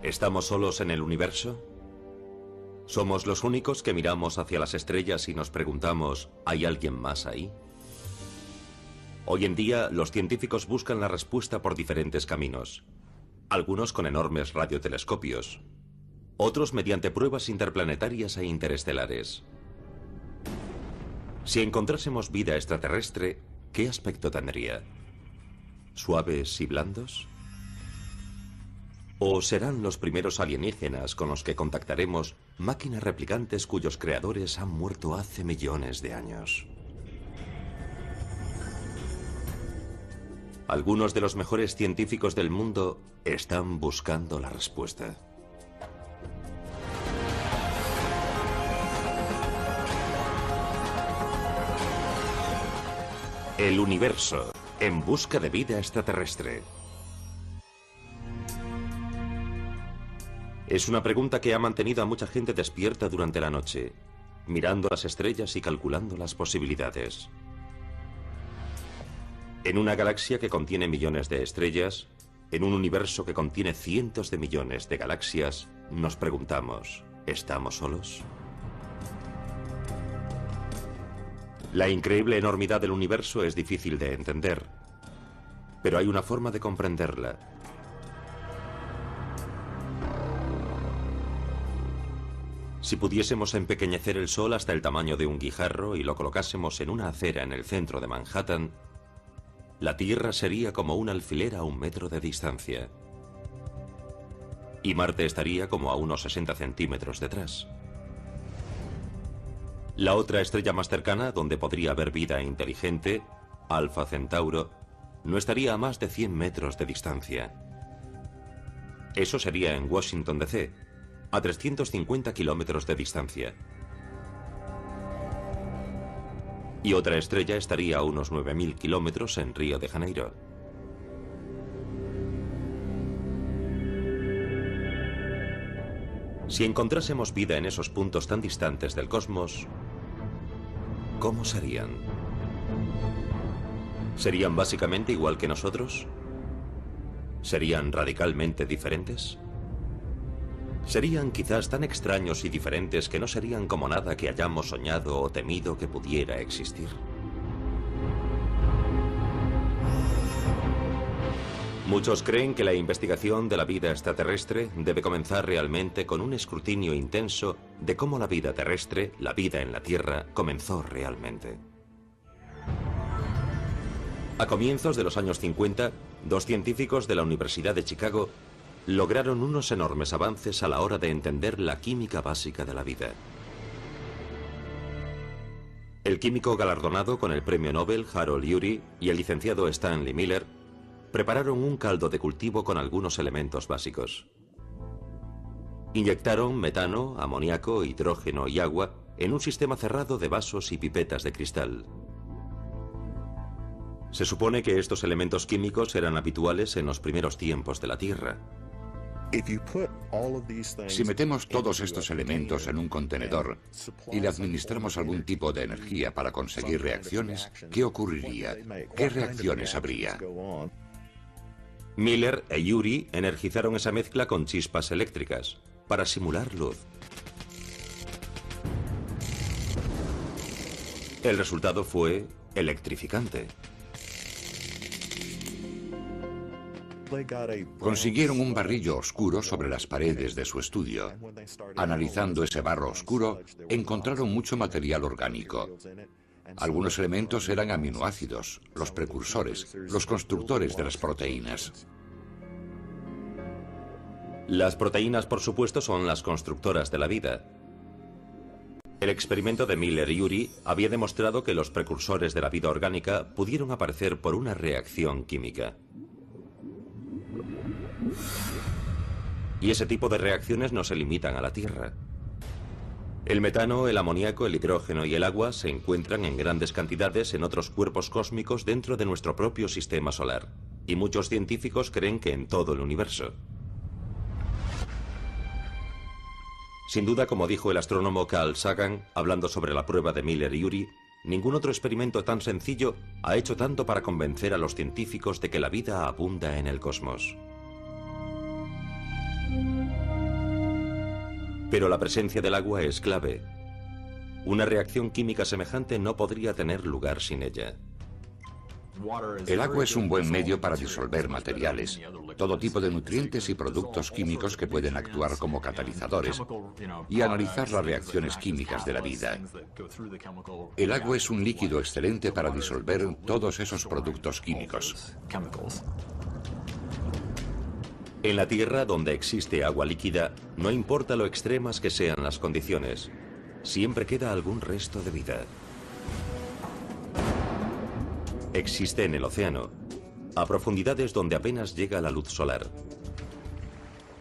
¿Estamos solos en el universo? ¿Somos los únicos que miramos hacia las estrellas y nos preguntamos, ¿hay alguien más ahí? Hoy en día, los científicos buscan la respuesta por diferentes caminos. Algunos con enormes radiotelescopios, otros mediante pruebas interplanetarias e interestelares. Si encontrásemos vida extraterrestre, ¿qué aspecto tendría? ¿Suaves y blandos? ¿O serán los primeros alienígenas con los que contactaremos máquinas replicantes cuyos creadores han muerto hace millones de años? Algunos de los mejores científicos del mundo están buscando la respuesta. El universo, en busca de vida extraterrestre. Es una pregunta que ha mantenido a mucha gente despierta durante la noche, mirando las estrellas y calculando las posibilidades. En una galaxia que contiene millones de estrellas, en un universo que contiene cientos de millones de galaxias, nos preguntamos, ¿estamos solos? La increíble enormidad del universo es difícil de entender, pero hay una forma de comprenderla. Si pudiésemos empequeñecer el Sol hasta el tamaño de un guijarro y lo colocásemos en una acera en el centro de Manhattan, la Tierra sería como un alfiler a 1 metro de distancia. Y Marte estaría como a unos 60 centímetros detrás. La otra estrella más cercana, donde podría haber vida inteligente, Alfa Centauro, no estaría a más de 100 metros de distancia. Eso sería en Washington, D.C., a 350 kilómetros de distancia. Y otra estrella estaría a unos 9.000 kilómetros en Río de Janeiro. Si encontrásemos vida en esos puntos tan distantes del cosmos, ¿cómo serían? ¿Serían básicamente igual que nosotros? ¿Serían radicalmente diferentes? ¿Serían quizás tan extraños y diferentes que no serían como nada que hayamos soñado o temido que pudiera existir? Muchos creen que la investigación de la vida extraterrestre debe comenzar realmente con un escrutinio intenso de cómo la vida terrestre, la vida en la Tierra, comenzó realmente. A comienzos de los años 50, 2 científicos de la Universidad de Chicago lograron unos enormes avances a la hora de entender la química básica de la vida. El químico galardonado con el premio Nobel Harold Urey y el licenciado Stanley Miller prepararon un caldo de cultivo con algunos elementos básicos. Inyectaron metano, amoníaco, hidrógeno y agua en un sistema cerrado de vasos y pipetas de cristal. Se supone que estos elementos químicos eran habituales en los primeros tiempos de la Tierra. Si metemos todos estos elementos en un contenedor y le administramos algún tipo de energía para conseguir reacciones, ¿qué ocurriría? ¿Qué reacciones habría? Miller e Urey energizaron esa mezcla con chispas eléctricas para simular luz. El resultado fue electrificante. Consiguieron un barrillo oscuro sobre las paredes de su estudio. Analizando ese barro oscuro, encontraron mucho material orgánico. Algunos elementos eran aminoácidos, los precursores, los constructores de las proteínas. Las proteínas, por supuesto, son las constructoras de la vida. El experimento de Miller y Urey había demostrado que los precursores de la vida orgánica pudieron aparecer por una reacción química. Y ese tipo de reacciones no se limitan a la Tierra. El metano, el amoníaco, el hidrógeno y el agua se encuentran en grandes cantidades en otros cuerpos cósmicos dentro de nuestro propio sistema solar. Y muchos científicos creen que en todo el universo. Sin duda, como dijo el astrónomo Carl Sagan, hablando sobre la prueba de Miller y Urey, ningún otro experimento tan sencillo ha hecho tanto para convencer a los científicos de que la vida abunda en el cosmos. Pero la presencia del agua es clave. Una reacción química semejante no podría tener lugar sin ella. El agua es un buen medio para disolver materiales, todo tipo de nutrientes y productos químicos que pueden actuar como catalizadores y analizar las reacciones químicas de la vida. El agua es un líquido excelente para disolver todos esos productos químicos. En la Tierra, donde existe agua líquida, no importa lo extremas que sean las condiciones, siempre queda algún resto de vida. Existe en el océano, a profundidades donde apenas llega la luz solar.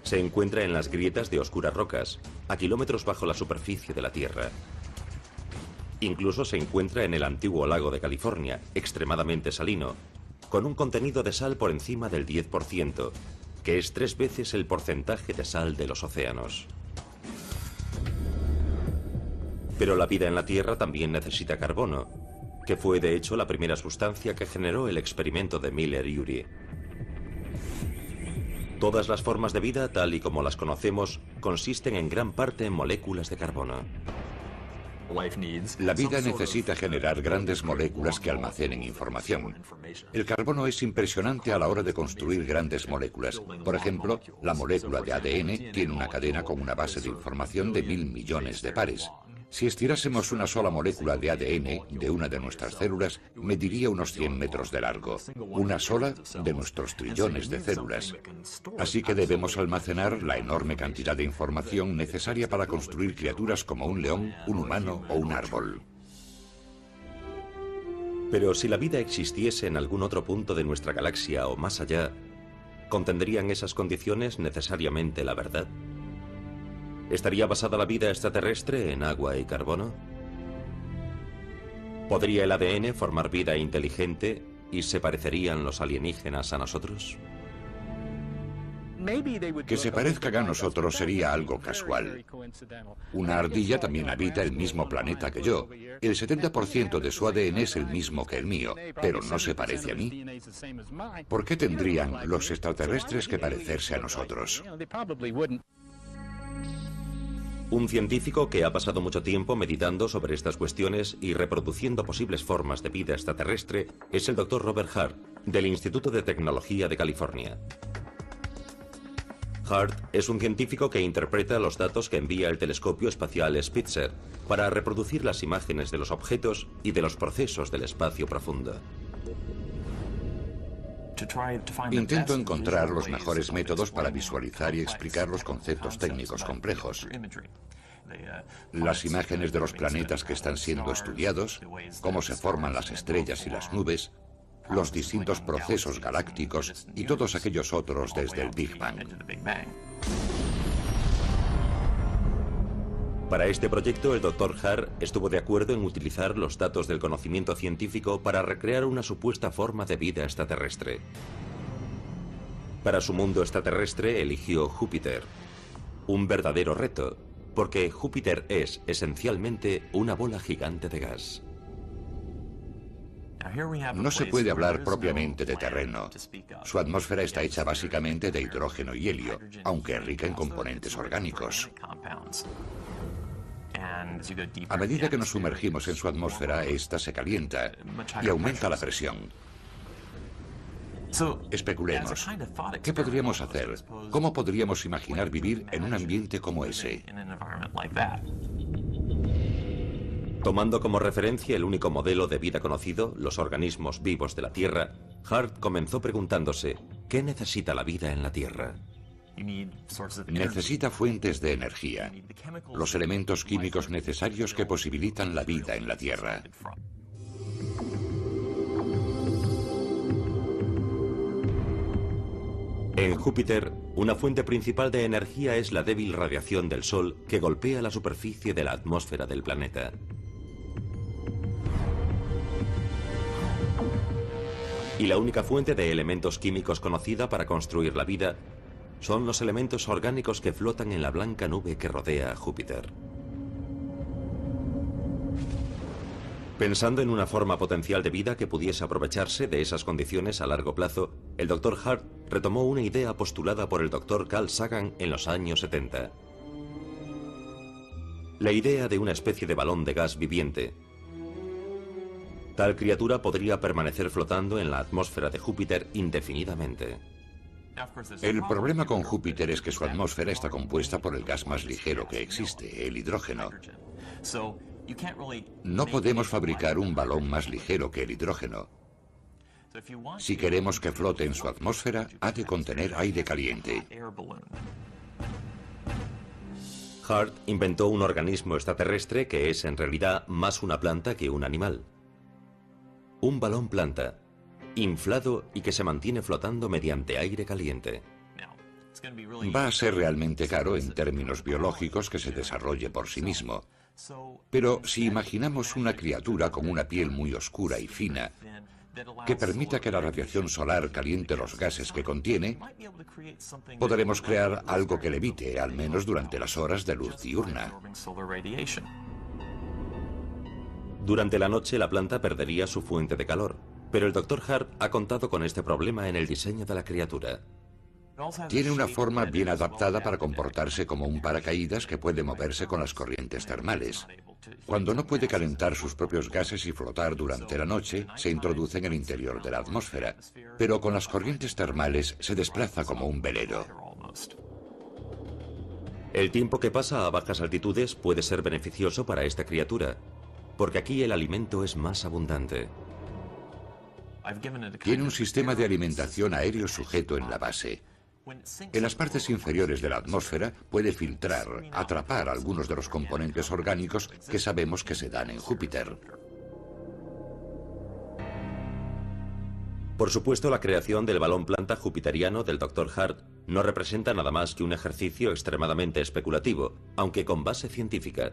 Se encuentra en las grietas de oscuras rocas, a kilómetros bajo la superficie de la Tierra. Incluso se encuentra en el antiguo lago de California, extremadamente salino, con un contenido de sal por encima del 10%, que es 3 veces el porcentaje de sal de los océanos. Pero la vida en la Tierra también necesita carbono, que fue de hecho la primera sustancia que generó el experimento de Miller-Urey. Todas las formas de vida, tal y como las conocemos, consisten en gran parte en moléculas de carbono. La vida necesita generar grandes moléculas que almacenen información. El carbono es impresionante a la hora de construir grandes moléculas. Por ejemplo, la molécula de ADN tiene una cadena con una base de información de 1000 millones de pares. Si estirásemos una sola molécula de ADN de una de nuestras células, mediría unos 100 metros de largo. Una sola de nuestros trillones de células. Así que debemos almacenar la enorme cantidad de información necesaria para construir criaturas como un león, un humano o un árbol. Pero si la vida existiese en algún otro punto de nuestra galaxia o más allá, ¿contendrían esas condiciones necesariamente la verdad? ¿Estaría basada la vida extraterrestre en agua y carbono? ¿Podría el ADN formar vida inteligente y se parecerían los alienígenas a nosotros? Que se parezcan a nosotros sería algo casual. Una ardilla también habita el mismo planeta que yo. El 70% de su ADN es el mismo que el mío, pero no se parece a mí. ¿Por qué tendrían los extraterrestres que parecerse a nosotros? Un científico que ha pasado mucho tiempo meditando sobre estas cuestiones y reproduciendo posibles formas de vida extraterrestre es el Dr. Robert Hart, del Instituto de Tecnología de California. Hart es un científico que interpreta los datos que envía el telescopio espacial Spitzer para reproducir las imágenes de los objetos y de los procesos del espacio profundo. Intento encontrar los mejores métodos para visualizar y explicar los conceptos técnicos complejos. Las imágenes de los planetas que están siendo estudiados, cómo se forman las estrellas y las nubes, los distintos procesos galácticos y todos aquellos otros desde el Big Bang. Para este proyecto, el Dr. Hart estuvo de acuerdo en utilizar los datos del conocimiento científico para recrear una supuesta forma de vida extraterrestre. Para su mundo extraterrestre eligió Júpiter. Un verdadero reto, porque Júpiter es, esencialmente, una bola gigante de gas. No se puede hablar propiamente de terreno. Su atmósfera está hecha básicamente de hidrógeno y helio, aunque es rica en componentes orgánicos. A medida que nos sumergimos en su atmósfera, esta se calienta y aumenta la presión. Especulemos. ¿Qué podríamos hacer? ¿Cómo podríamos imaginar vivir en un ambiente como ese? Tomando como referencia el único modelo de vida conocido, los organismos vivos de la Tierra, Hart comenzó preguntándose, ¿qué necesita la vida en la Tierra? Necesita fuentes de energía, los elementos químicos necesarios que posibilitan la vida en la Tierra. En Júpiter, una fuente principal de energía es la débil radiación del Sol que golpea la superficie de la atmósfera del planeta. Y la única fuente de elementos químicos conocida para construir la vida son los elementos orgánicos que flotan en la blanca nube que rodea a Júpiter. Pensando en una forma potencial de vida que pudiese aprovecharse de esas condiciones a largo plazo, el Dr. Hart retomó una idea postulada por el Dr. Carl Sagan en los años 70. La idea de una especie de balón de gas viviente. Tal criatura podría permanecer flotando en la atmósfera de Júpiter indefinidamente. El problema con Júpiter es que su atmósfera está compuesta por el gas más ligero que existe, el hidrógeno. No podemos fabricar un balón más ligero que el hidrógeno. Si queremos que flote en su atmósfera, ha de contener aire caliente. Hart inventó un organismo extraterrestre que es en realidad más una planta que un animal. Un balón planta, inflado y que se mantiene flotando mediante aire caliente. Va a ser realmente caro en términos biológicos que se desarrolle por sí mismo. Pero si imaginamos una criatura con una piel muy oscura y fina, que permita que la radiación solar caliente los gases que contiene, podremos crear algo que levite, al menos durante las horas de luz diurna. Durante la noche la planta perdería su fuente de calor, pero el Dr. Hart ha contado con este problema en el diseño de la criatura. Tiene una forma bien adaptada para comportarse como un paracaídas que puede moverse con las corrientes termales. Cuando no puede calentar sus propios gases y flotar durante la noche, se introduce en el interior de la atmósfera, pero con las corrientes termales se desplaza como un velero. El tiempo que pasa a bajas altitudes puede ser beneficioso para esta criatura, porque aquí el alimento es más abundante. Tiene un sistema de alimentación aéreo sujeto en la base. En las partes inferiores de la atmósfera puede filtrar, atrapar algunos de los componentes orgánicos que sabemos que se dan en Júpiter. Por supuesto, la creación del balón planta jupiteriano del Dr. Hart no representa nada más que un ejercicio extremadamente especulativo, aunque con base científica.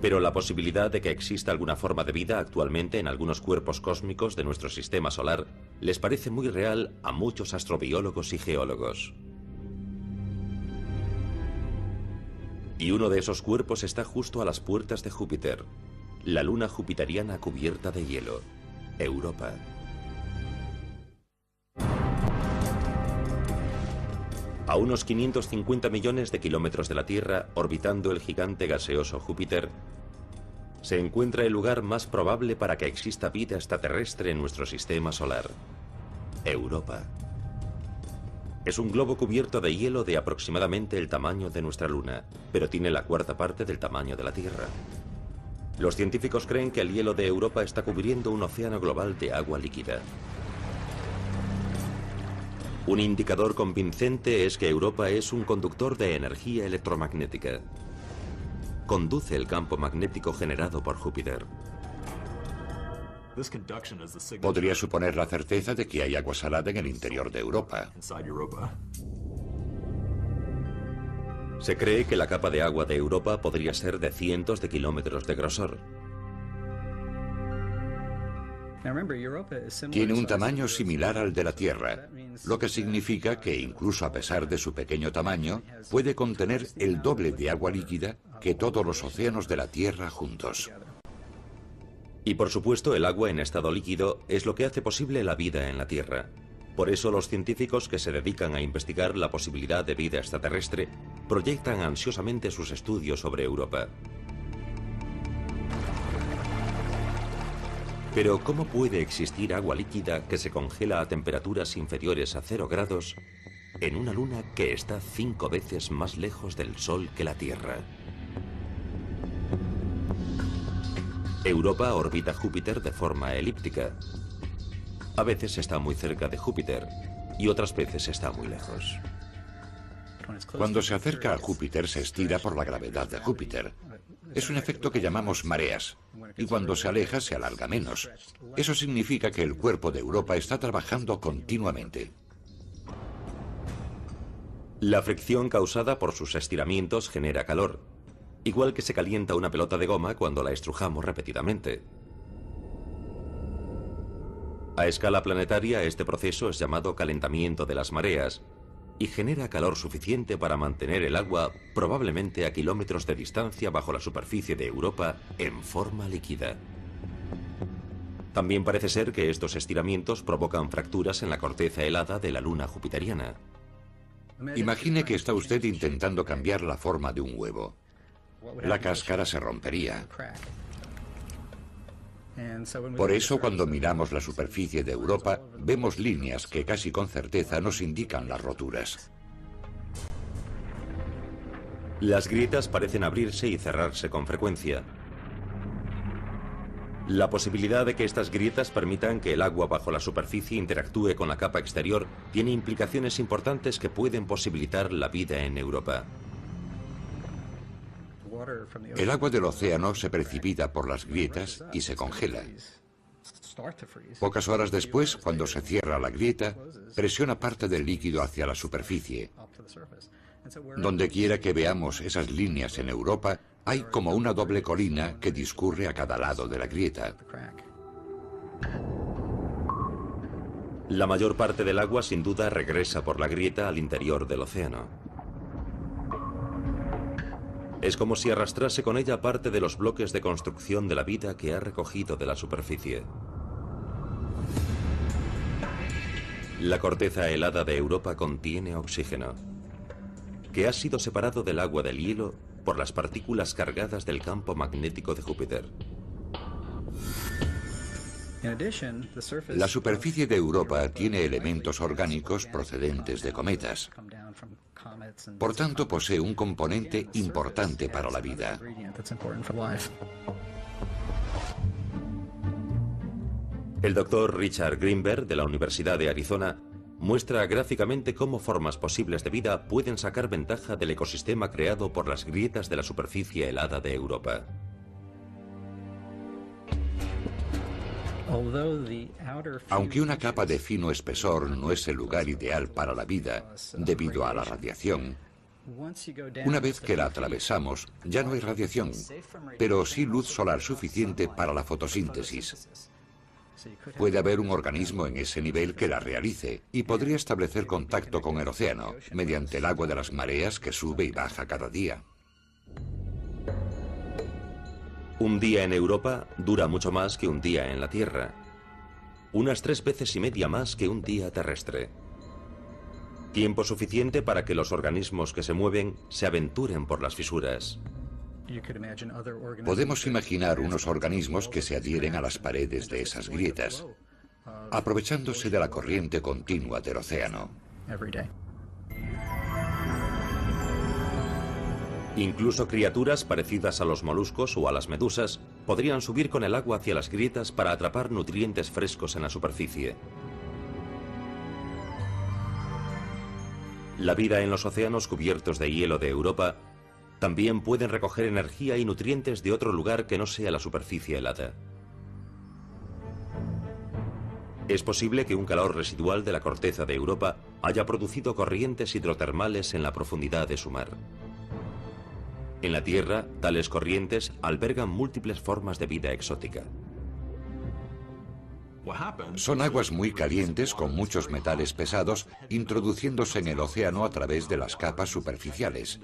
Pero la posibilidad de que exista alguna forma de vida actualmente en algunos cuerpos cósmicos de nuestro sistema solar les parece muy real a muchos astrobiólogos y geólogos. Y uno de esos cuerpos está justo a las puertas de Júpiter, la luna jupiteriana cubierta de hielo, Europa. A unos 550 millones de kilómetros de la Tierra, orbitando el gigante gaseoso Júpiter, se encuentra el lugar más probable para que exista vida extraterrestre en nuestro sistema solar, Europa. Es un globo cubierto de hielo de aproximadamente el tamaño de nuestra Luna, pero tiene la cuarta parte del tamaño de la Tierra. Los científicos creen que el hielo de Europa está cubriendo un océano global de agua líquida. Un indicador convincente es que Europa es un conductor de energía electromagnética. Conduce el campo magnético generado por Júpiter. Podría suponer la certeza de que hay agua salada en el interior de Europa. Se cree que la capa de agua de Europa podría ser de cientos de kilómetros de grosor. Tiene un tamaño similar al de la Tierra, lo que significa que incluso a pesar de su pequeño tamaño, puede contener el doble de agua líquida que todos los océanos de la Tierra juntos. Y por supuesto, el agua en estado líquido es lo que hace posible la vida en la Tierra. Por eso los científicos que se dedican a investigar la posibilidad de vida extraterrestre proyectan ansiosamente sus estudios sobre Europa. Pero ¿cómo puede existir agua líquida que se congela a temperaturas inferiores a 0 grados en una luna que está 5 veces más lejos del Sol que la Tierra? Europa orbita Júpiter de forma elíptica. A veces está muy cerca de Júpiter y otras veces está muy lejos. Cuando se acerca a Júpiter se estira por la gravedad de Júpiter. Es un efecto que llamamos mareas, y cuando se aleja se alarga menos. Eso significa que el cuerpo de Europa está trabajando continuamente. La fricción causada por sus estiramientos genera calor, igual que se calienta una pelota de goma cuando la estrujamos repetidamente. A escala planetaria este proceso es llamado calentamiento de las mareas, y genera calor suficiente para mantener el agua probablemente a kilómetros de distancia bajo la superficie de Europa en forma líquida. También parece ser que estos estiramientos provocan fracturas en la corteza helada de la luna jupiteriana. Imagine que está usted intentando cambiar la forma de un huevo. La cáscara se rompería. Por eso, cuando miramos la superficie de Europa, vemos líneas que casi con certeza nos indican las roturas. Las grietas parecen abrirse y cerrarse con frecuencia. La posibilidad de que estas grietas permitan que el agua bajo la superficie interactúe con la capa exterior tiene implicaciones importantes que pueden posibilitar la vida en Europa. El agua del océano se precipita por las grietas y se congela. Pocas horas después, cuando se cierra la grieta, presiona parte del líquido hacia la superficie. Donde quiera que veamos esas líneas en Europa, hay como una doble colina que discurre a cada lado de la grieta. La mayor parte del agua sin duda regresa por la grieta al interior del océano. Es como si arrastrase con ella parte de los bloques de construcción de la vida que ha recogido de la superficie. La corteza helada de Europa contiene oxígeno, que ha sido separado del agua del hielo por las partículas cargadas del campo magnético de Júpiter. La superficie de Europa tiene elementos orgánicos procedentes de cometas. Por tanto, posee un componente importante para la vida. El doctor Richard Greenberg, de la Universidad de Arizona, muestra gráficamente cómo formas posibles de vida pueden sacar ventaja del ecosistema creado por las grietas de la superficie helada de Europa. Aunque una capa de fino espesor no es el lugar ideal para la vida debido a la radiación, una vez que la atravesamos ya no hay radiación, pero sí luz solar suficiente para la fotosíntesis. Puede haber un organismo en ese nivel que la realice y podría establecer contacto con el océano mediante el agua de las mareas que sube y baja cada día. Un día en Europa dura mucho más que un día en la Tierra. Unas 3 veces y media más que un día terrestre. Tiempo suficiente para que los organismos que se mueven se aventuren por las fisuras. Podemos imaginar unos organismos que se adhieren a las paredes de esas grietas, aprovechándose de la corriente continua del océano. Incluso criaturas parecidas a los moluscos o a las medusas podrían subir con el agua hacia las grietas para atrapar nutrientes frescos en la superficie. La vida en los océanos cubiertos de hielo de Europa también pueden recoger energía y nutrientes de otro lugar que no sea la superficie helada. Es posible que un calor residual de la corteza de Europa haya producido corrientes hidrotermales en la profundidad de su mar. En la Tierra, tales corrientes albergan múltiples formas de vida exótica. Son aguas muy calientes con muchos metales pesados introduciéndose en el océano a través de las capas superficiales.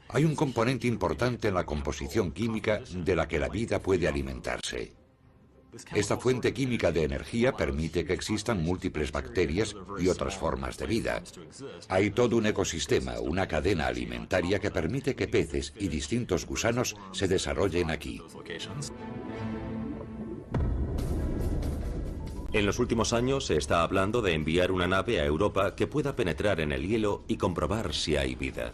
Hay un componente importante en la composición química de la que la vida puede alimentarse. Esta fuente química de energía permite que existan múltiples bacterias y otras formas de vida. Hay todo un ecosistema, una cadena alimentaria que permite que peces y distintos gusanos se desarrollen aquí. En los últimos años se está hablando de enviar una nave a Europa que pueda penetrar en el hielo y comprobar si hay vida.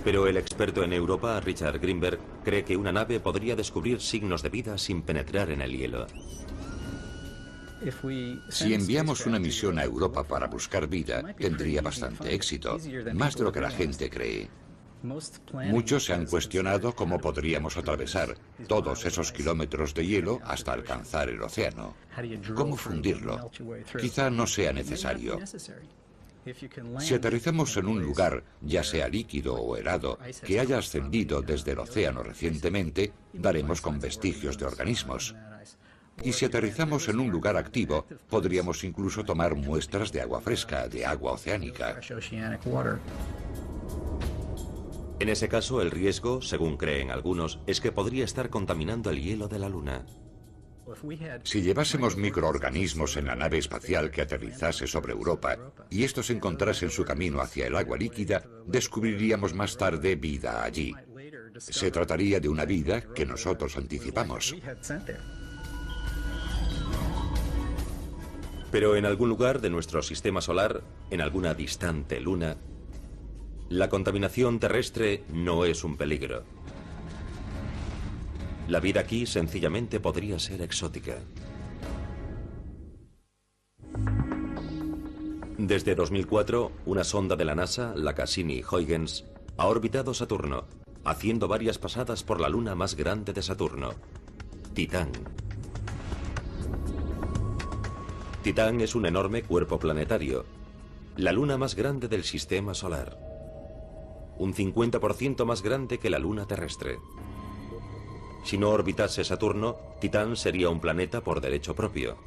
Pero el experto en Europa, Richard Greenberg, cree que una nave podría descubrir signos de vida sin penetrar en el hielo. Si enviamos una misión a Europa para buscar vida, tendría bastante éxito, más de lo que la gente cree. Muchos se han cuestionado cómo podríamos atravesar todos esos kilómetros de hielo hasta alcanzar el océano. ¿Cómo fundirlo? Quizá no sea necesario. Si aterrizamos en un lugar, ya sea líquido o helado, que haya ascendido desde el océano recientemente, daremos con vestigios de organismos. Y si aterrizamos en un lugar activo, podríamos incluso tomar muestras de agua fresca, de agua oceánica. En ese caso, el riesgo, según creen algunos, es que podría estar contaminando el hielo de la Luna. Si llevásemos microorganismos en la nave espacial que aterrizase sobre Europa y estos encontrasen su camino hacia el agua líquida, descubriríamos más tarde vida allí. Se trataría de una vida que nosotros anticipamos. Pero en algún lugar de nuestro sistema solar, en alguna distante luna, la contaminación terrestre no es un peligro. La vida aquí sencillamente podría ser exótica. Desde 2004, una sonda de la NASA, la Cassini-Huygens, ha orbitado Saturno, haciendo varias pasadas por la luna más grande de Saturno, Titán. Titán es un enorme cuerpo planetario, la luna más grande del sistema solar. Un 50% más grande que la luna terrestre. Si no orbitase Saturno, Titán sería un planeta por derecho propio.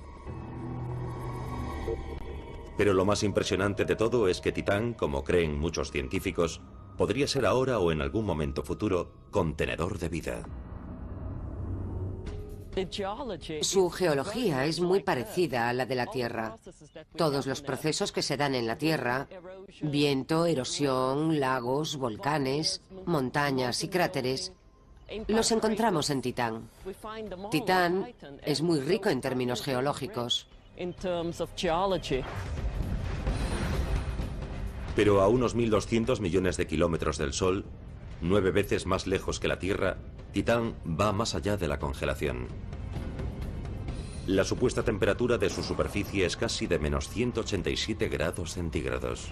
Pero lo más impresionante de todo es que Titán, como creen muchos científicos, podría ser ahora o en algún momento futuro contenedor de vida. Su geología es muy parecida a la de la Tierra. Todos los procesos que se dan en la Tierra, viento, erosión, lagos, volcanes, montañas y cráteres, los encontramos en Titán. Titán es muy rico en términos geológicos. Pero a unos 1.200 millones de kilómetros del Sol, 9 veces más lejos que la Tierra, Titán va más allá de la congelación. La supuesta temperatura de su superficie es casi de menos 187 grados centígrados.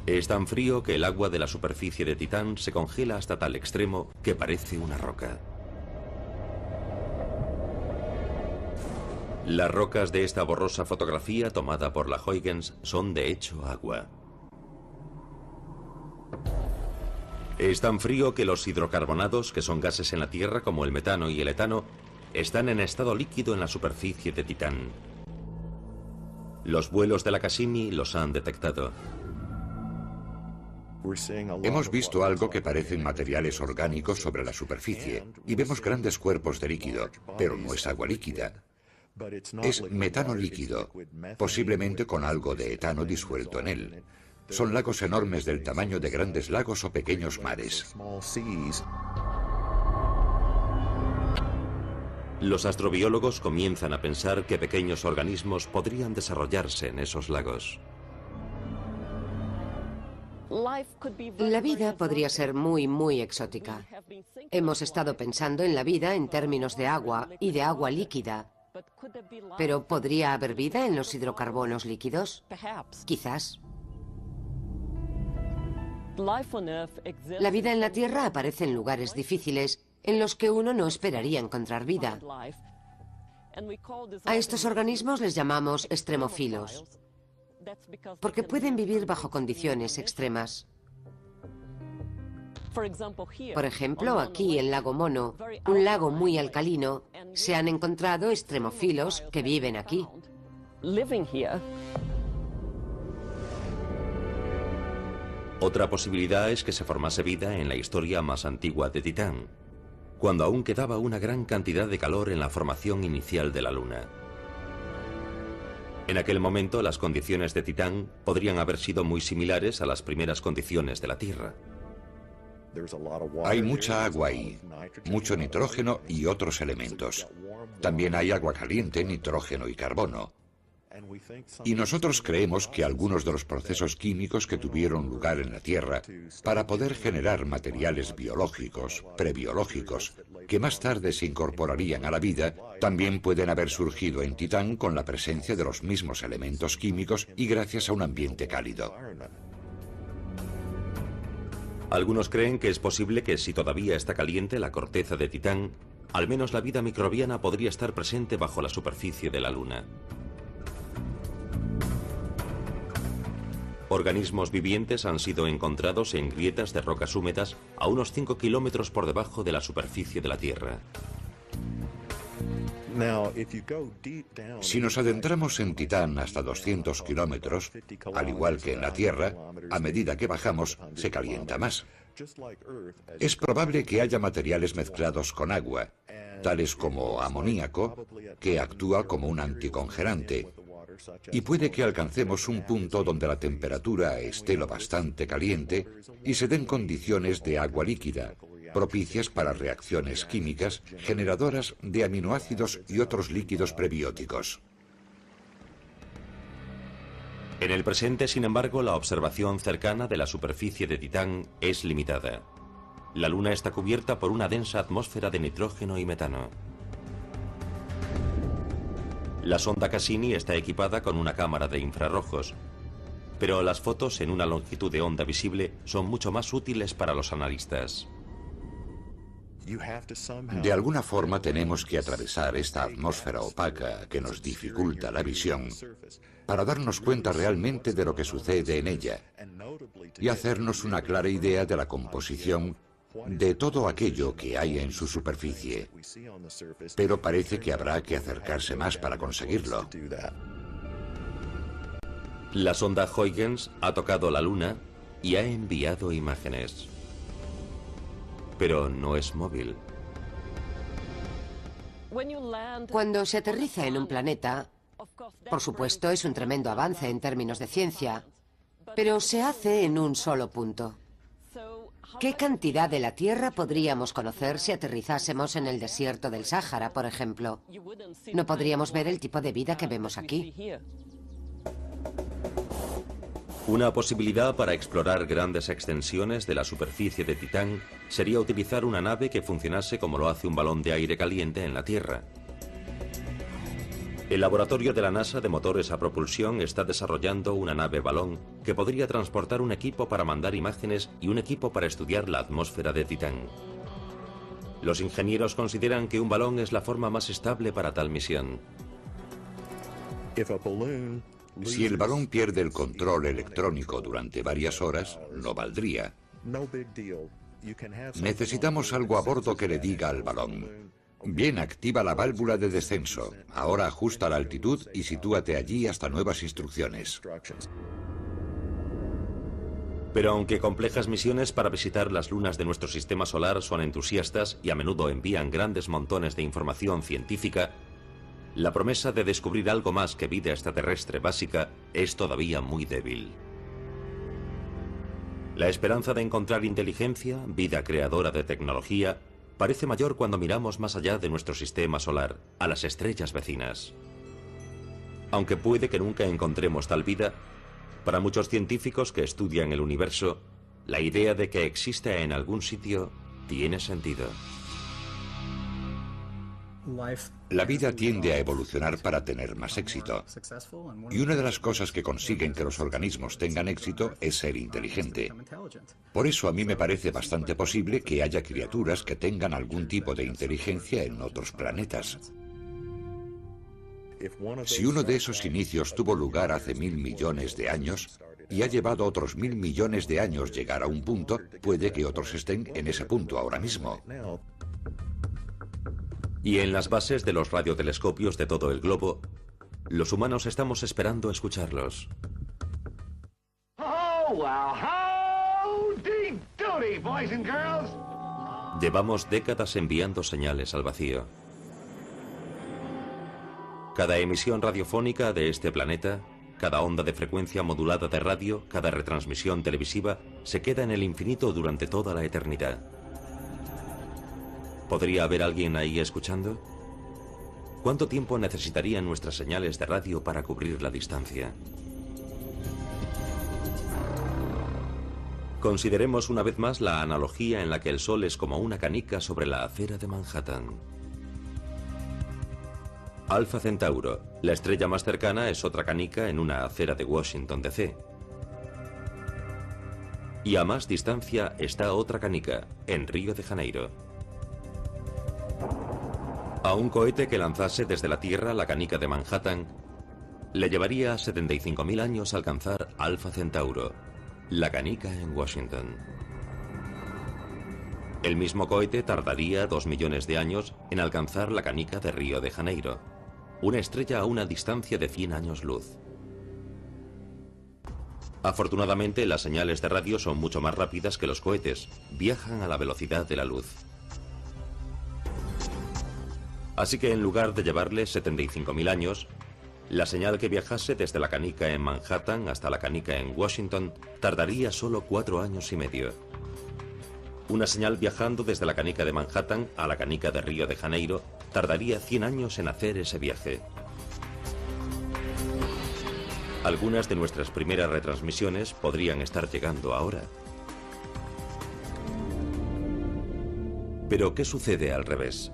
Es tan frío que el agua de la superficie de Titán se congela hasta tal extremo que parece una roca. Las rocas de esta borrosa fotografía tomada por la Huygens son de hecho agua. Es tan frío que los hidrocarbonados, que son gases en la Tierra como el metano y el etano, están en estado líquido en la superficie de Titán. Los vuelos de la Cassini los han detectado. Hemos visto algo que parecen materiales orgánicos sobre la superficie y vemos grandes cuerpos de líquido, pero no es agua líquida. Es metano líquido, posiblemente con algo de etano disuelto en él. Son lagos enormes del tamaño de grandes lagos o pequeños mares. Los astrobiólogos comienzan a pensar que pequeños organismos podrían desarrollarse en esos lagos. La vida podría ser muy exótica. Hemos estado pensando en la vida en términos de agua y de agua líquida. ¿Pero podría haber vida en los hidrocarbonos líquidos? Quizás. La vida en la Tierra aparece en lugares difíciles en los que uno no esperaría encontrar vida. A estos organismos les llamamos extremofilos, porque pueden vivir bajo condiciones extremas. Por ejemplo, aquí en Lago Mono, un lago muy alcalino, se han encontrado extremofilos que viven aquí. Otra posibilidad es que se formase vida en la historia más antigua de Titán, cuando aún quedaba una gran cantidad de calor en la formación inicial de la Luna. En aquel momento, las condiciones de Titán podrían haber sido muy similares a las primeras condiciones de la Tierra. Hay mucha agua ahí, mucho nitrógeno y otros elementos. También hay agua caliente, nitrógeno y carbono. Y nosotros creemos que algunos de los procesos químicos que tuvieron lugar en la Tierra para poder generar materiales biológicos, prebiológicos, que más tarde se incorporarían a la vida, también pueden haber surgido en Titán con la presencia de los mismos elementos químicos y gracias a un ambiente cálido. Algunos creen que es posible que si todavía está caliente la corteza de Titán, al menos la vida microbiana podría estar presente bajo la superficie de la Luna. Organismos vivientes han sido encontrados en grietas de rocas húmedas a unos 5 kilómetros por debajo de la superficie de la Tierra. Si nos adentramos en Titán hasta 200 kilómetros, al igual que en la Tierra, a medida que bajamos, se calienta más. Es probable que haya materiales mezclados con agua, tales como amoníaco, que actúa como un anticongelante, y puede que alcancemos un punto donde la temperatura esté lo bastante caliente y se den condiciones de agua líquida, propicias para reacciones químicas generadoras de aminoácidos y otros líquidos prebióticos. En el presente, sin embargo, la observación cercana de la superficie de Titán es limitada. La Luna está cubierta por una densa atmósfera de nitrógeno y metano. La sonda Cassini está equipada con una cámara de infrarrojos, pero las fotos en una longitud de onda visible son mucho más útiles para los analistas. De alguna forma tenemos que atravesar esta atmósfera opaca que nos dificulta la visión para darnos cuenta realmente de lo que sucede en ella y hacernos una clara idea de la composición de todo aquello que hay en su superficie. Pero parece que habrá que acercarse más para conseguirlo. La sonda Huygens ha tocado la Luna y ha enviado imágenes. Pero no es móvil. Cuando se aterriza en un planeta, por supuesto, es un tremendo avance en términos de ciencia, pero se hace en un solo punto. ¿Qué cantidad de la Tierra podríamos conocer si aterrizásemos en el desierto del Sáhara, por ejemplo? No podríamos ver el tipo de vida que vemos aquí. Una posibilidad para explorar grandes extensiones de la superficie de Titán sería utilizar una nave que funcionase como lo hace un balón de aire caliente en la Tierra. El laboratorio de la NASA de motores a propulsión está desarrollando una nave balón que podría transportar un equipo para mandar imágenes y un equipo para estudiar la atmósfera de Titán. Los ingenieros consideran que un balón es la forma más estable para tal misión. Si el balón pierde el control electrónico durante varias horas, no valdría. Necesitamos algo a bordo que le diga al balón: bien, activa la válvula de descenso. Ahora ajusta la altitud y sitúate allí hasta nuevas instrucciones. Pero aunque complejas misiones para visitar las lunas de nuestro sistema solar son entusiastas y a menudo envían grandes montones de información científica, la promesa de descubrir algo más que vida extraterrestre básica es todavía muy débil. La esperanza de encontrar inteligencia, vida creadora de tecnología, parece mayor cuando miramos más allá de nuestro sistema solar, a las estrellas vecinas. Aunque puede que nunca encontremos tal vida, para muchos científicos que estudian el universo, la idea de que existe en algún sitio tiene sentido. La vida tiende a evolucionar para tener más éxito. Y una de las cosas que consiguen que los organismos tengan éxito es ser inteligente. Por eso a mí me parece bastante posible que haya criaturas que tengan algún tipo de inteligencia en otros planetas. Si uno de esos inicios tuvo lugar hace 1000 millones de años y ha llevado otros 1000 millones de años llegar a un punto, puede que otros estén en ese punto ahora mismo. Y en las bases de los radiotelescopios de todo el globo, los humanos estamos esperando escucharlos. Llevamos décadas enviando señales al vacío. Cada emisión radiofónica de este planeta, cada onda de frecuencia modulada de radio, cada retransmisión televisiva, se queda en el infinito durante toda la eternidad. ¿Podría haber alguien ahí escuchando? ¿Cuánto tiempo necesitarían nuestras señales de radio para cubrir la distancia? Consideremos una vez más la analogía en la que el Sol es como una canica sobre la acera de Manhattan. Alfa Centauro, la estrella más cercana, es otra canica en una acera de Washington, D.C. Y a más distancia está otra canica, en Río de Janeiro. A un cohete que lanzase desde la Tierra la canica de Manhattan, le llevaría 75.000 años alcanzar Alfa Centauro, la canica en Washington. El mismo cohete tardaría 2 millones de años en alcanzar la canica de Río de Janeiro, una estrella a una distancia de 100 años luz. Afortunadamente, las señales de radio son mucho más rápidas que los cohetes, viajan a la velocidad de la luz. Así que en lugar de llevarle 75.000 años, la señal que viajase desde la canica en Manhattan hasta la canica en Washington tardaría solo 4 años y medio. Una señal viajando desde la canica de Manhattan a la canica de Río de Janeiro tardaría 100 años en hacer ese viaje. Algunas de nuestras primeras retransmisiones podrían estar llegando ahora. Pero ¿qué sucede al revés?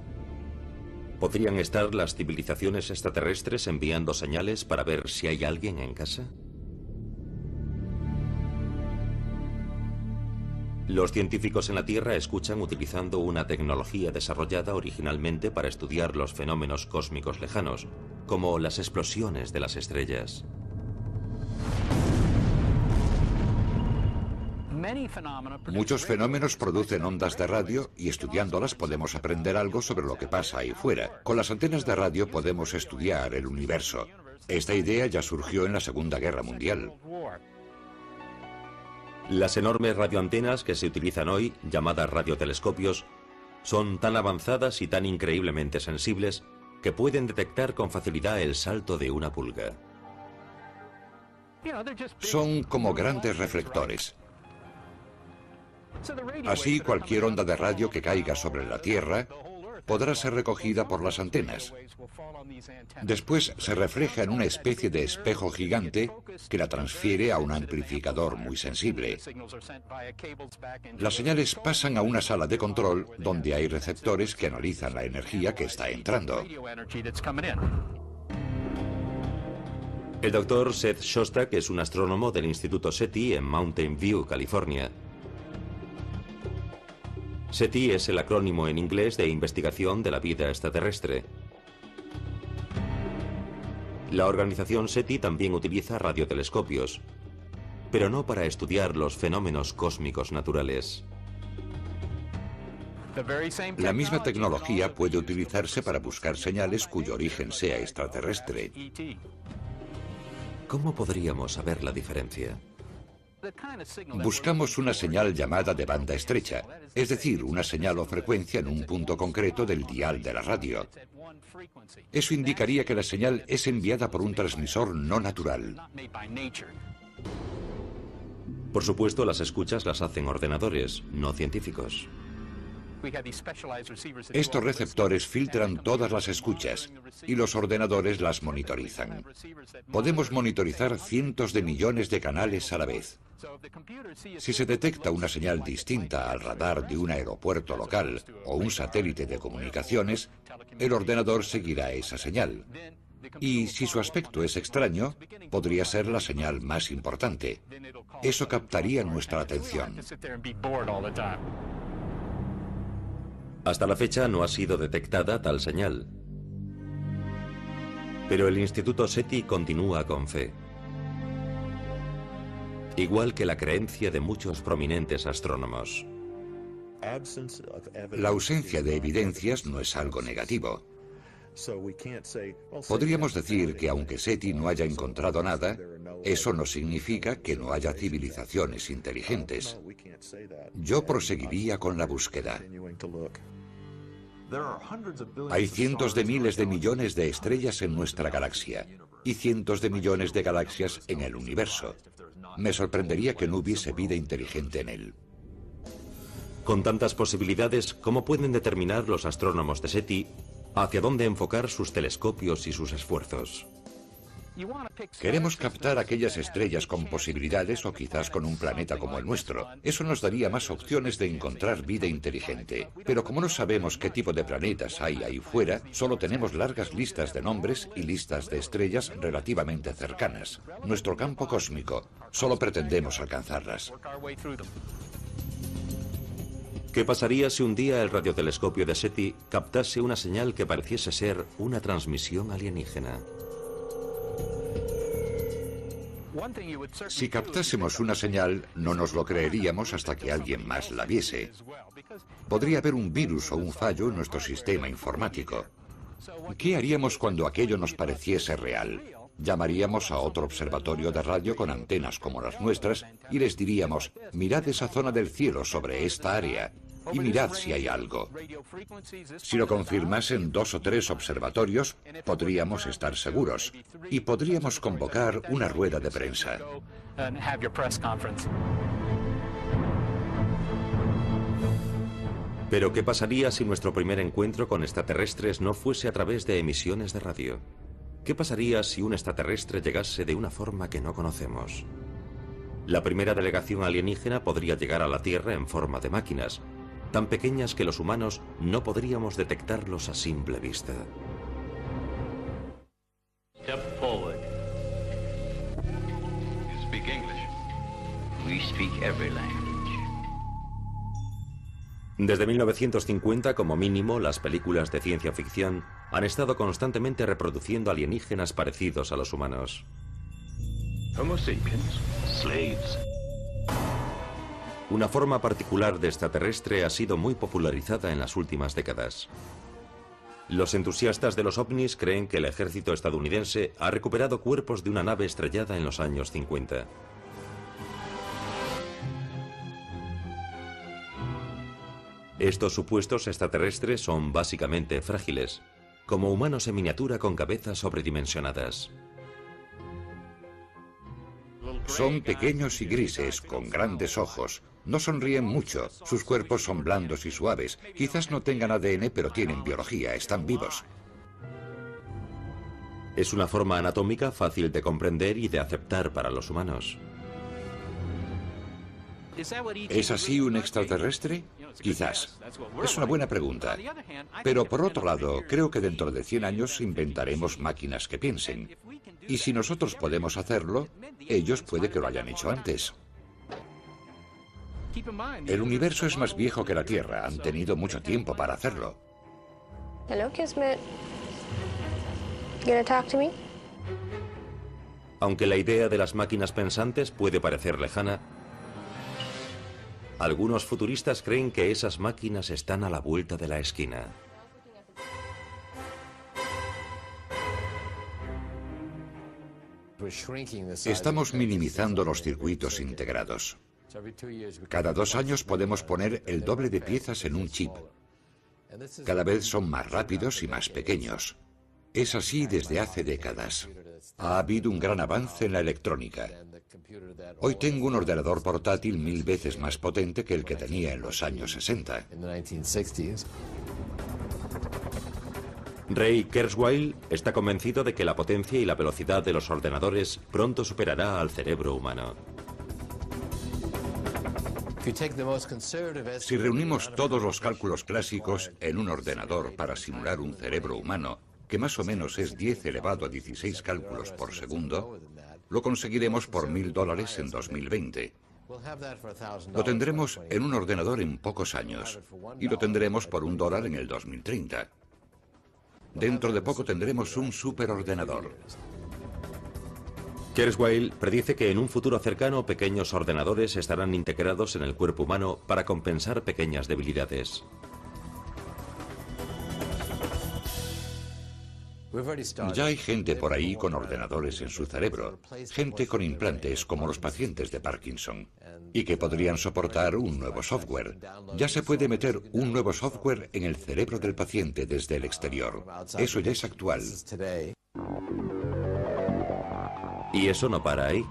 ¿Podrían estar las civilizaciones extraterrestres enviando señales para ver si hay alguien en casa? Los científicos en la Tierra escuchan utilizando una tecnología desarrollada originalmente para estudiar los fenómenos cósmicos lejanos, como las explosiones de las estrellas. Muchos fenómenos producen ondas de radio y estudiándolas podemos aprender algo sobre lo que pasa ahí fuera. Con las antenas de radio podemos estudiar el universo. Esta idea ya surgió en la Segunda Guerra Mundial. Las enormes radioantenas que se utilizan hoy, llamadas radiotelescopios, son tan avanzadas y tan increíblemente sensibles que pueden detectar con facilidad el salto de una pulga. Son como grandes reflectores. Así, cualquier onda de radio que caiga sobre la Tierra podrá ser recogida por las antenas. Después se refleja en una especie de espejo gigante que la transfiere a un amplificador muy sensible. Las señales pasan a una sala de control donde hay receptores que analizan la energía que está entrando. El doctor Seth Shostak es un astrónomo del Instituto SETI en Mountain View, California. SETI es el acrónimo en inglés de Investigación de la Vida Extraterrestre. La organización SETI también utiliza radiotelescopios, pero no para estudiar los fenómenos cósmicos naturales. La misma tecnología puede utilizarse para buscar señales cuyo origen sea extraterrestre. ¿Cómo podríamos saber la diferencia? Buscamos una señal llamada de banda estrecha, es decir, una señal o frecuencia en un punto concreto del dial de la radio. Eso indicaría que la señal es enviada por un transmisor no natural. Por supuesto, las escuchas las hacen ordenadores, no científicos. Estos receptores filtran todas las escuchas y los ordenadores las monitorizan. Podemos monitorizar cientos de millones de canales a la vez. Si se detecta una señal distinta al radar de un aeropuerto local o un satélite de comunicaciones, el ordenador seguirá esa señal. Y si su aspecto es extraño, podría ser la señal más importante. Eso captaría nuestra atención. Hasta la fecha no ha sido detectada tal señal. Pero el Instituto SETI continúa con fe. Igual que la creencia de muchos prominentes astrónomos. La ausencia de evidencias no es algo negativo. Podríamos decir que aunque SETI no haya encontrado nada, eso no significa que no haya civilizaciones inteligentes. Yo proseguiría con la búsqueda. Hay cientos de miles de millones de estrellas en nuestra galaxia y cientos de millones de galaxias en el universo. Me sorprendería que no hubiese vida inteligente en él. Con tantas posibilidades, ¿cómo pueden determinar los astrónomos de SETI hacia dónde enfocar sus telescopios y sus esfuerzos? Queremos captar aquellas estrellas con posibilidades o quizás con un planeta como el nuestro. Eso nos daría más opciones de encontrar vida inteligente. Pero como no sabemos qué tipo de planetas hay ahí fuera, solo tenemos largas listas de nombres y listas de estrellas relativamente cercanas. Nuestro campo cósmico, solo pretendemos alcanzarlas. ¿Qué pasaría si un día el radiotelescopio de SETI captase una señal que pareciese ser una transmisión alienígena? Si captásemos una señal, no nos lo creeríamos hasta que alguien más la viese. Podría haber un virus o un fallo en nuestro sistema informático. ¿Qué haríamos cuando aquello nos pareciese real? Llamaríamos a otro observatorio de radio con antenas como las nuestras y les diríamos, mirad esa zona del cielo sobre esta área y mirad si hay algo. Si lo confirmasen 2 o 3 observatorios, podríamos estar seguros y podríamos convocar una rueda de prensa. Pero ¿qué pasaría si nuestro primer encuentro con extraterrestres no fuese a través de emisiones de radio? ¿Qué pasaría si un extraterrestre llegase de una forma que no conocemos? La primera delegación alienígena podría llegar a la Tierra en forma de máquinas, tan pequeñas que los humanos no podríamos detectarlos a simple vista. Step forward. You speak English. We speak every language. Desde 1950, como mínimo, las películas de ciencia ficción han estado constantemente reproduciendo alienígenas parecidos a los humanos. Homo sapiens, slaves. Una forma particular de extraterrestre ha sido muy popularizada en las últimas décadas. Los entusiastas de los ovnis creen que el ejército estadounidense ha recuperado cuerpos de una nave estrellada en los años 50. Estos supuestos extraterrestres son básicamente frágiles, como humanos en miniatura con cabezas sobredimensionadas. Son pequeños y grises, con grandes ojos. No sonríen mucho, sus cuerpos son blandos y suaves. Quizás no tengan ADN, pero tienen biología, están vivos. Es una forma anatómica fácil de comprender y de aceptar para los humanos. ¿Es así un extraterrestre? Quizás. Es una buena pregunta. Pero por otro lado, creo que dentro de 100 años inventaremos máquinas que piensen. Y si nosotros podemos hacerlo, ellos puede que lo hayan hecho antes. El universo es más viejo que la Tierra. Han tenido mucho tiempo para hacerlo. Hello, Kismet. You gonna talk to me? Aunque la idea de las máquinas pensantes puede parecer lejana, algunos futuristas creen que esas máquinas están a la vuelta de la esquina. Estamos minimizando los circuitos integrados. Cada 2 años podemos poner el doble de piezas en un chip. Cada vez son más rápidos y más pequeños. Es así desde hace décadas. Ha habido un gran avance en la electrónica. Hoy tengo un ordenador portátil 1000 veces más potente que el que tenía en los años 60. Ray Kurzweil está convencido de que la potencia y la velocidad de los ordenadores pronto superará al cerebro humano. Si reunimos todos los cálculos clásicos en un ordenador para simular un cerebro humano, que más o menos es 10 elevado a 16 cálculos por segundo, lo conseguiremos por $1000 en 2020. Lo tendremos en un ordenador en pocos años y lo tendremos por $1 en el 2030. Dentro de poco tendremos un superordenador. Kurzweil predice que en un futuro cercano pequeños ordenadores estarán integrados en el cuerpo humano para compensar pequeñas debilidades. Ya hay gente por ahí con ordenadores en su cerebro, gente con implantes como los pacientes de Parkinson, y que podrían soportar un nuevo software. Ya se puede meter un nuevo software en el cerebro del paciente desde el exterior. Eso ya es actual. Y eso no para ahí.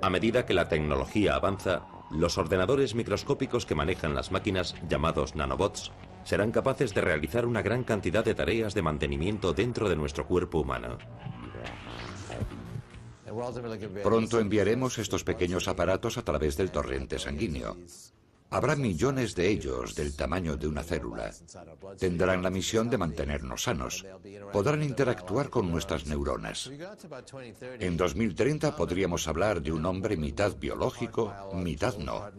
A medida que la tecnología avanza, los ordenadores microscópicos que manejan las máquinas, llamados nanobots, serán capaces de realizar una gran cantidad de tareas de mantenimiento dentro de nuestro cuerpo humano. Pronto enviaremos estos pequeños aparatos a través del torrente sanguíneo. Habrá millones de ellos del tamaño de una célula. Tendrán la misión de mantenernos sanos. Podrán interactuar con nuestras neuronas. En 2030 podríamos hablar de un hombre mitad biológico, mitad no.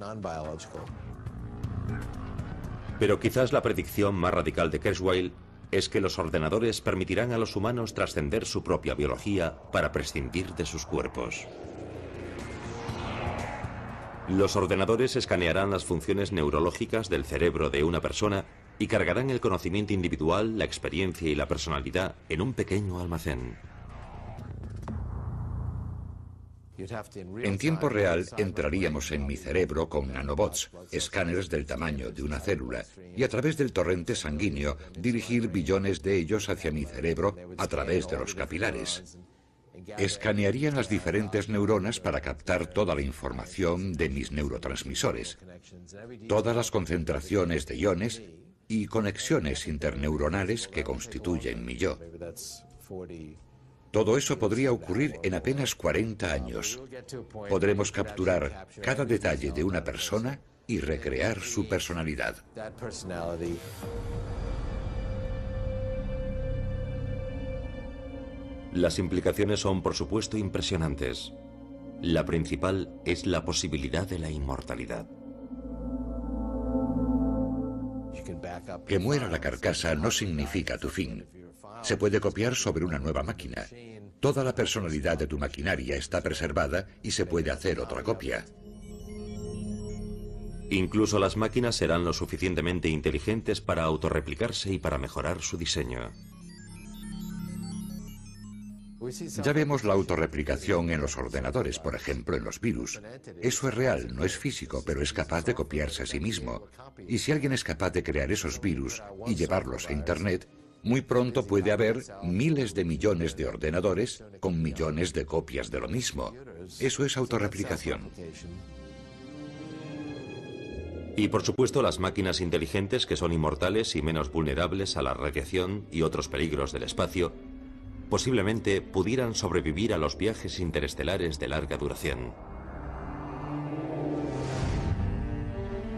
Pero quizás la predicción más radical de Kurzweil es que los ordenadores permitirán a los humanos trascender su propia biología para prescindir de sus cuerpos. Los ordenadores escanearán las funciones neurológicas del cerebro de una persona y cargarán el conocimiento individual, la experiencia y la personalidad en un pequeño almacén. En tiempo real entraríamos en mi cerebro con nanobots, escáneres del tamaño de una célula, y a través del torrente sanguíneo dirigir billones de ellos hacia mi cerebro a través de los capilares. Escanearían las diferentes neuronas para captar toda la información de mis neurotransmisores, todas las concentraciones de iones y conexiones interneuronales que constituyen mi yo. Todo eso podría ocurrir en apenas 40 años. Podremos capturar cada detalle de una persona y recrear su personalidad. Las implicaciones son, por supuesto, impresionantes. La principal es la posibilidad de la inmortalidad. Que muera la carcasa no significa tu fin. Se puede copiar sobre una nueva máquina. Toda la personalidad de tu maquinaria está preservada y se puede hacer otra copia. Incluso las máquinas serán lo suficientemente inteligentes para autorreplicarse y para mejorar su diseño. Ya vemos la autorreplicación en los ordenadores, por ejemplo, en los virus. Eso es real, no es físico, pero es capaz de copiarse a sí mismo. Y si alguien es capaz de crear esos virus y llevarlos a Internet, muy pronto puede haber miles de millones de ordenadores con millones de copias de lo mismo. Eso es autorreplicación. Y por supuesto las máquinas inteligentes que son inmortales y menos vulnerables a la radiación y otros peligros del espacio, posiblemente pudieran sobrevivir a los viajes interestelares de larga duración.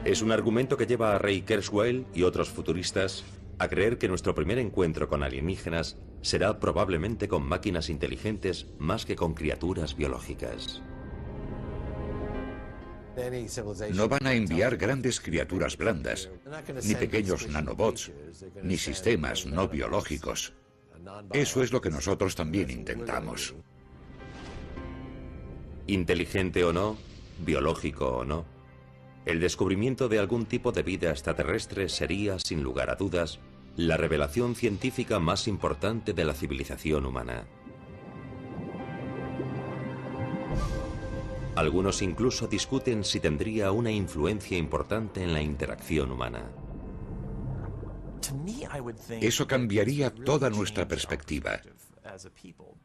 Es un argumento que lleva a Ray Kurzweil y otros futuristas a creer que nuestro primer encuentro con alienígenas será probablemente con máquinas inteligentes más que con criaturas biológicas. No van a enviar grandes criaturas blandas, ni pequeños nanobots, ni sistemas no biológicos. Eso es lo que nosotros también intentamos. Inteligente o no, biológico o no, el descubrimiento de algún tipo de vida extraterrestre sería, sin lugar a dudas, la revelación científica más importante de la civilización humana. Algunos incluso discuten si tendría una influencia importante en la interacción humana. Eso cambiaría toda nuestra perspectiva.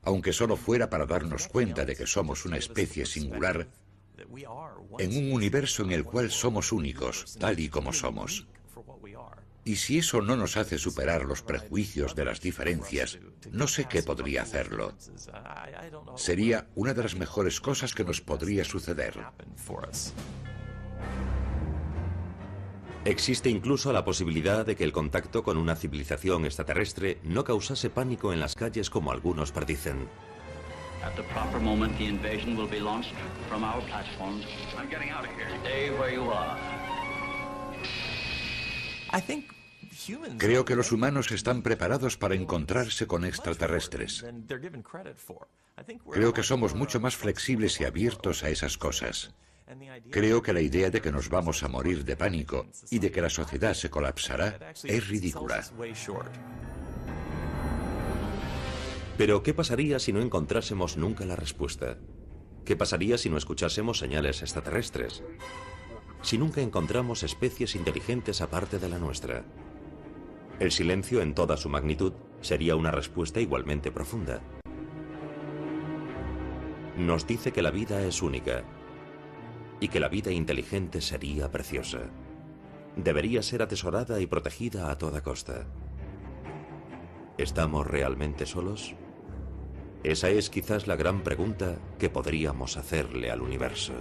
Aunque solo fuera para darnos cuenta de que somos una especie singular, en un universo en el cual somos únicos, tal y como somos. Y si eso no nos hace superar los prejuicios de las diferencias, no sé qué podría hacerlo. Sería una de las mejores cosas que nos podría suceder. Existe incluso la posibilidad de que el contacto con una civilización extraterrestre no causase pánico en las calles como algunos predicen. At the proper moment, the invasion will be launched from our platforms. I'm getting out of here. Stay where you are. Creo que los humanos están preparados para encontrarse con extraterrestres. Creo que somos mucho más flexibles y abiertos a esas cosas. Creo que la idea de que nos vamos a morir de pánico y de que la sociedad se colapsará es ridícula. Pero, ¿qué pasaría si no encontrásemos nunca la respuesta? ¿Qué pasaría si no escuchásemos señales extraterrestres? Si nunca encontramos especies inteligentes aparte de la nuestra. El silencio en toda su magnitud sería una respuesta igualmente profunda. Nos dice que la vida es única y que la vida inteligente sería preciosa. Debería ser atesorada y protegida a toda costa. ¿Estamos realmente solos? Esa es quizás la gran pregunta que podríamos hacerle al universo.